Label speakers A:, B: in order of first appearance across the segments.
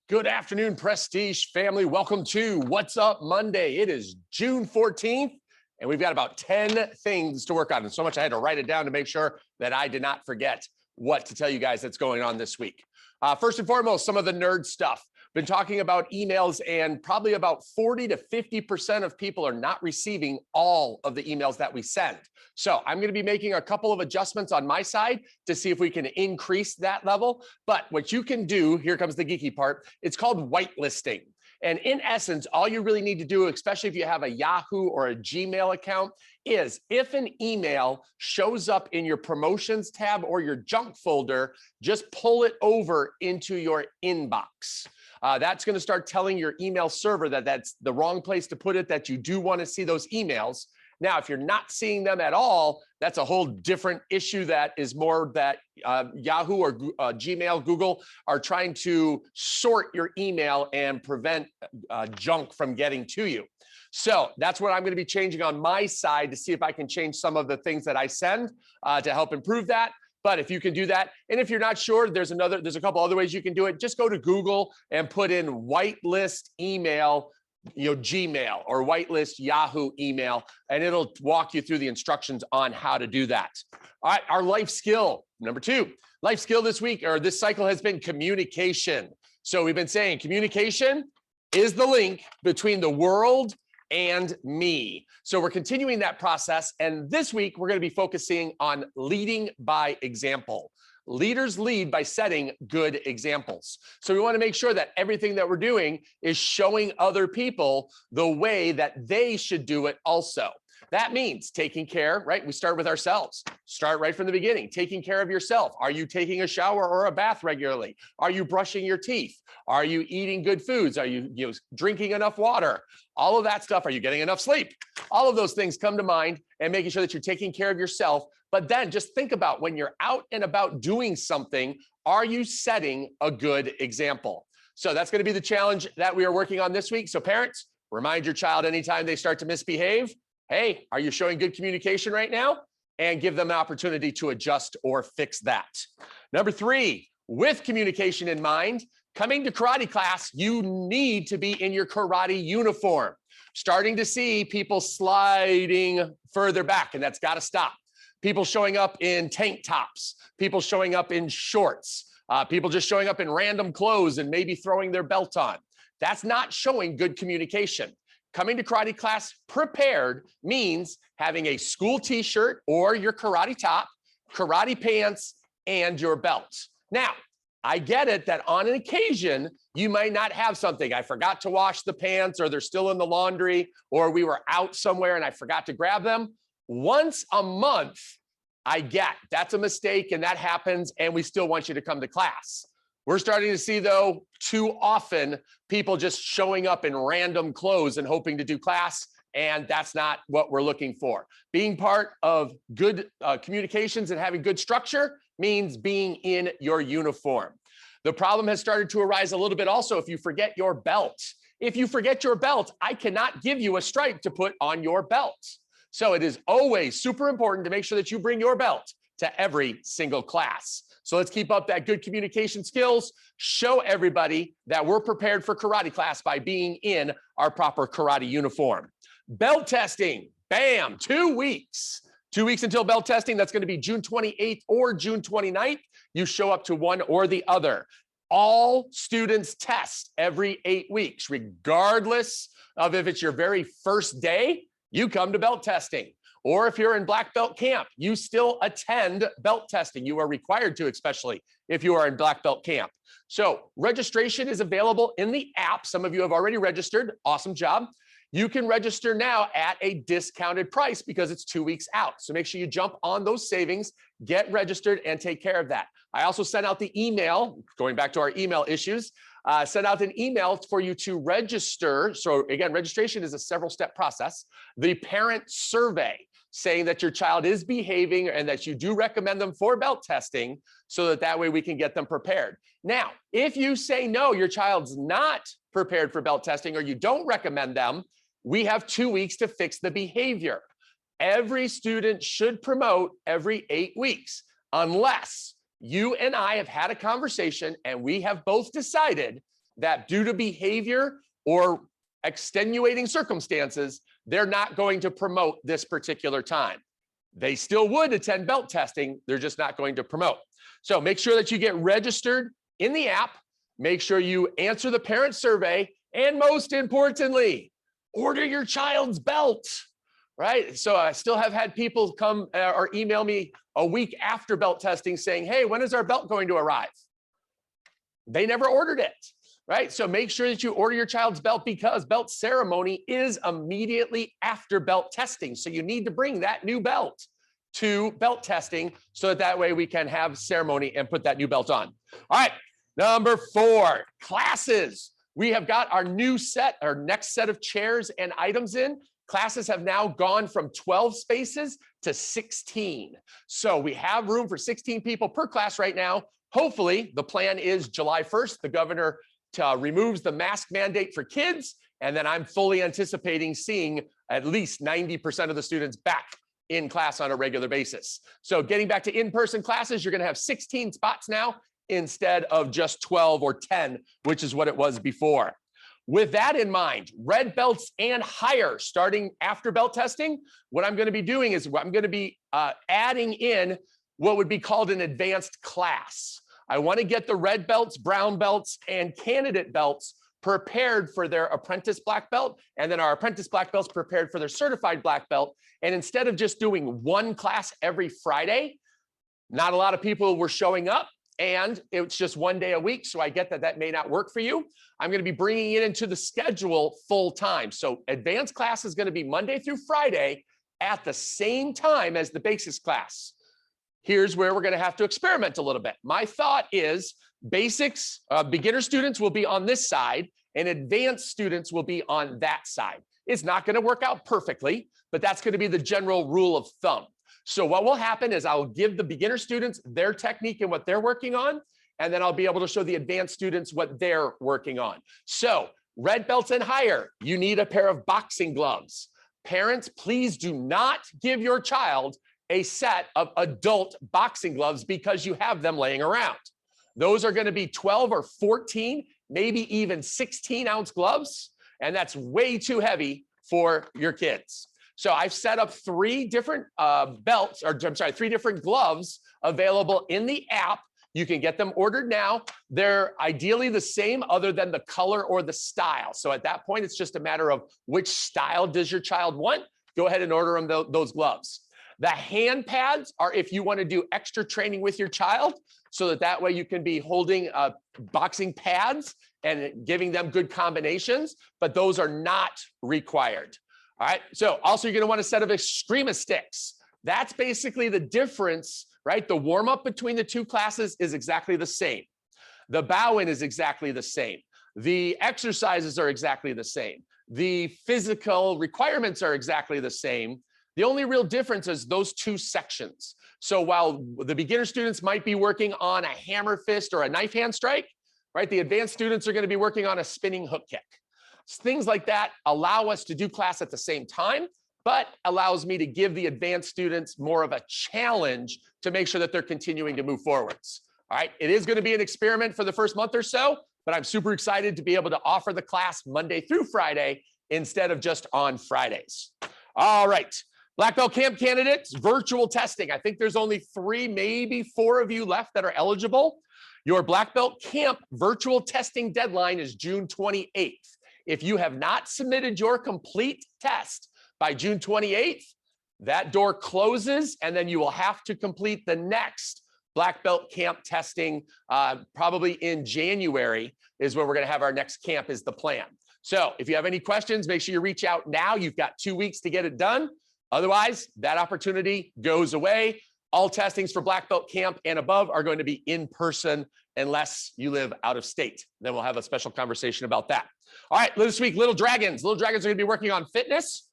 A: Good afternoon, Prestige family. Welcome to What's Up Monday. It is June 14th, and we've got about 10 things to work on. And so much I had to write it down to make sure that I did not forget what to tell you guys that's going on this week. First and foremost, some of the nerd stuff. Been talking about emails, and probably about 40 to 50% of people are not receiving all of the emails that we send. So I'm going to be making a couple of adjustments on my side to see if we can increase that level. But what you can do, here comes the geeky part, it's called whitelisting. And in essence, all you really need to do, especially if you have a Yahoo or a Gmail account, is if an email shows up in your promotions tab or your junk folder, just pull it over into your inbox. That's going to start telling your email server that that's the wrong place to put it, that you do want to see those emails. Now, if you're not seeing them at all, that's a whole different issue. That is more that Yahoo or Gmail, Google are trying to sort your email and prevent junk from getting to you. So that's what I'm going to be changing on my side to see if I can change some of the things that I send to help improve that. But if you can do that, and if you're not sure, there's a couple other ways you can do it. Just go to Google and put in whitelist email, Gmail, or whitelist Yahoo email, and it'll walk you through the instructions on how to do that. All right, our life skill, number 2. Life skill this week, or this cycle, has been communication. So we've been saying communication is the link between the world and me. So we're continuing that process. And this week, we're going to be focusing on leading by example. Leaders lead by setting good examples. So we want to make sure that everything that we're doing is showing other people the way that they should do it also. That means taking care, right? We start with ourselves. Start right from the beginning, taking care of yourself. Are you taking a shower or a bath regularly? Are you brushing your teeth? Are you eating good foods? Are you, drinking enough water? All of that stuff. Are you getting enough sleep? All of those things come to mind, and making sure that you're taking care of yourself. But then just think about when you're out and about doing something, are you setting a good example? So that's going to be the challenge that we are working on this week. So parents, remind your child anytime they start to misbehave, hey, are you showing good communication right now? And give them an opportunity to adjust or fix that. Number 3, with communication in mind, coming to karate class, you need to be in your karate uniform. Starting to see people sliding further back, and that's got to stop. People showing up in tank tops, people showing up in shorts, people just showing up in random clothes and maybe throwing their belt on. That's not showing good communication. Coming to karate class prepared means having a school t-shirt or your karate top, karate pants, and your belt. Now, I get it that on an occasion, you might not have something. I forgot to wash the pants, or they're still in the laundry, or we were out somewhere and I forgot to grab them. Once a month, I get that's a mistake, and that happens, and we still want you to come to class. We're starting to see, though, too often people just showing up in random clothes and hoping to do class, and that's not what we're looking for. Being part of good communications and having good structure means being in your uniform. The problem has started to arise a little bit also if you forget your belt. If you forget your belt, I cannot give you a stripe to put on your belt. So it is always super important to make sure that you bring your belt to every single class. So let's keep up that good communication skills. Show everybody that we're prepared for karate class by being in our proper karate uniform. Belt testing, bam, 2 weeks. 2 weeks until belt testing. That's going to be June 28th or June 29th. You show up to one or the other. All students test every 8 weeks, regardless of if it's your very first day, you come to belt testing. Or if you're in black belt camp, you still attend belt testing. You are required to, especially if you are in black belt camp. So registration is available in the app. Some of you have already registered. Awesome job. You can register now at a discounted price because it's 2 weeks out. So make sure you jump on those savings, get registered, and take care of that. I also sent out the email, going back to our email issues, sent out an email for you to register. So again, registration is a several-step process. The parent survey, saying that your child is behaving and that you do recommend them for belt testing, so that way we can get them prepared. Now, if you say no, your child's not prepared for belt testing, or you don't recommend them, we have 2 weeks to fix the behavior. Every student should promote every 8 weeks, unless you and I have had a conversation and we have both decided that due to behavior or extenuating circumstances, they're not going to promote this particular time. They still would attend belt testing, they're just not going to promote. So make sure that you get registered in the app, make sure you answer the parent survey, and most importantly, order your child's belt, right? So I still have had people come or email me a week after belt testing saying, hey, when is our belt going to arrive? They never ordered it, right? So make sure that you order your child's belt because belt ceremony is immediately after belt testing. So you need to bring that new belt to belt testing so that way we can have ceremony and put that new belt on. All right, number 4, classes. We have got our next set of chairs and items in. Classes have now gone from 12 spaces to 16. So we have room for 16 people per class right now. Hopefully, the plan is July 1st, the governor removes the mask mandate for kids, and then I'm fully anticipating seeing at least 90% of the students back in class on a regular basis. So getting back to in-person classes, you're gonna have 16 spots now instead of just 12 or 10, which is what it was before. With that in mind, red belts and higher, starting after belt testing, what I'm gonna be doing is I'm gonna be adding in what would be called an advanced class. I wanna get the red belts, brown belts, and candidate belts prepared for their apprentice black belt, and then our apprentice black belts prepared for their certified black belt. And instead of just doing one class every Friday, not a lot of people were showing up, and it's just one day a week, so I get that that may not work for you. I'm gonna be bringing it into the schedule full time. So advanced class is gonna be Monday through Friday at the same time as the basics class. Here's where we're gonna have to experiment a little bit. My thought is basics, beginner students will be on this side and advanced students will be on that side. It's not gonna work out perfectly, but that's gonna be the general rule of thumb. So what will happen is I'll give the beginner students their technique and what they're working on, and then I'll be able to show the advanced students what they're working on. So red belts and higher, you need a pair of boxing gloves. Parents, please do not give your child a set of adult boxing gloves because you have them laying around. Those are gonna be 12 or 14, maybe even 16-ounce gloves, and that's way too heavy for your kids. So I've set up 3 different three different gloves available in the app. You can get them ordered now. They're ideally the same other than the color or the style. So at that point, it's just a matter of which style does your child want. Go ahead and order them those gloves. The hand pads are if you want to do extra training with your child so that way you can be holding boxing pads and giving them good combinations, but those are not required. All right, so also you're gonna want a set of Extrema sticks. That's basically the difference, right? The warm up between the 2 classes is exactly the same. The bow in is exactly the same. The exercises are exactly the same. The physical requirements are exactly the same. The only real difference is those 2 sections. So while the beginner students might be working on a hammer fist or a knife hand strike, right? The advanced students are gonna be working on a spinning hook kick. Things like that allow us to do class at the same time, but allows me to give the advanced students more of a challenge to make sure that they're continuing to move forwards. All right, it is gonna be an experiment for the first month or so, but I'm super excited to be able to offer the class Monday through Friday instead of just on Fridays. All right, Black Belt Camp candidates, virtual testing. I think there's only 3, maybe 4 of you left that are eligible. Your Black Belt Camp virtual testing deadline is June 28th. If you have not submitted your complete test by June 28th, that door closes and then you will have to complete the next Black Belt Camp testing probably in January is where we're gonna have our next camp is the plan. So if you have any questions, make sure you reach out now. You've got 2 weeks to get it done. Otherwise, that opportunity goes away. All testings for Black Belt Camp and above are going to be in person unless you live out of state. Then we'll have a special conversation about that. All right, this week, Little Dragons. Little Dragons are gonna be working on fitness,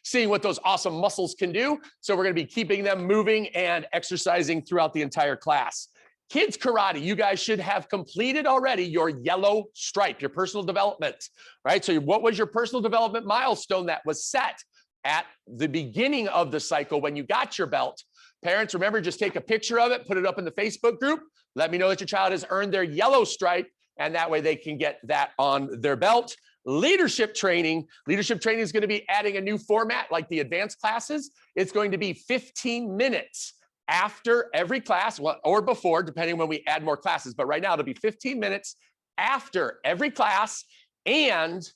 A: seeing what those awesome muscles can do. So we're gonna be keeping them moving and exercising throughout the entire class. Kids Karate, you guys should have completed already your yellow stripe, your personal development, right? So what was your personal development milestone that was set at the beginning of the cycle when you got your belt? Parents, remember, just take a picture of it, put it up in the Facebook group. Let me know that your child has earned their yellow stripe. and that way they can get that on their belt. Leadership training is going to be adding a new format like the advanced classes. It's going to be 15 minutes after every class, or before, depending when we add more classes. But right now it'll be 15 minutes after every class, and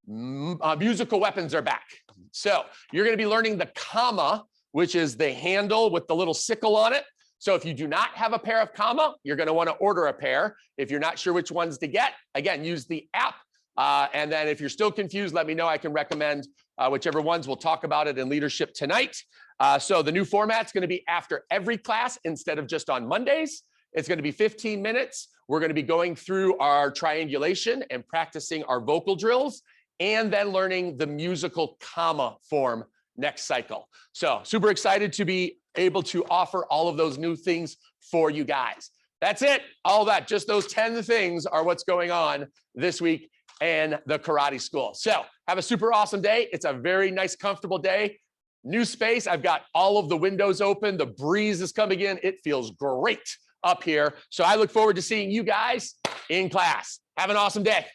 A: musical weapons are back. So you're going to be learning the comma, which is the handle with the little sickle on it. So if you do not have a pair of comma, you're going to want to order a pair. If you're not sure which ones to get, again, use the app. And then if you're still confused, let me know. I can recommend whichever ones. We'll talk about it in leadership tonight. So the new format's going to be after every class instead of just on Mondays. It's going to be 15 minutes. We're going to be going through our triangulation and practicing our vocal drills, and then learning the musical comma form next cycle. So super excited to be able to offer all of those new things for you guys. That's it. All that, just those 10 things are what's going on this week in the karate school. So have a super awesome day. It's a very nice, comfortable day. New space. I've got all of the windows open. The breeze is coming in. It feels great up here. So I look forward to seeing you guys in class. Have an awesome day.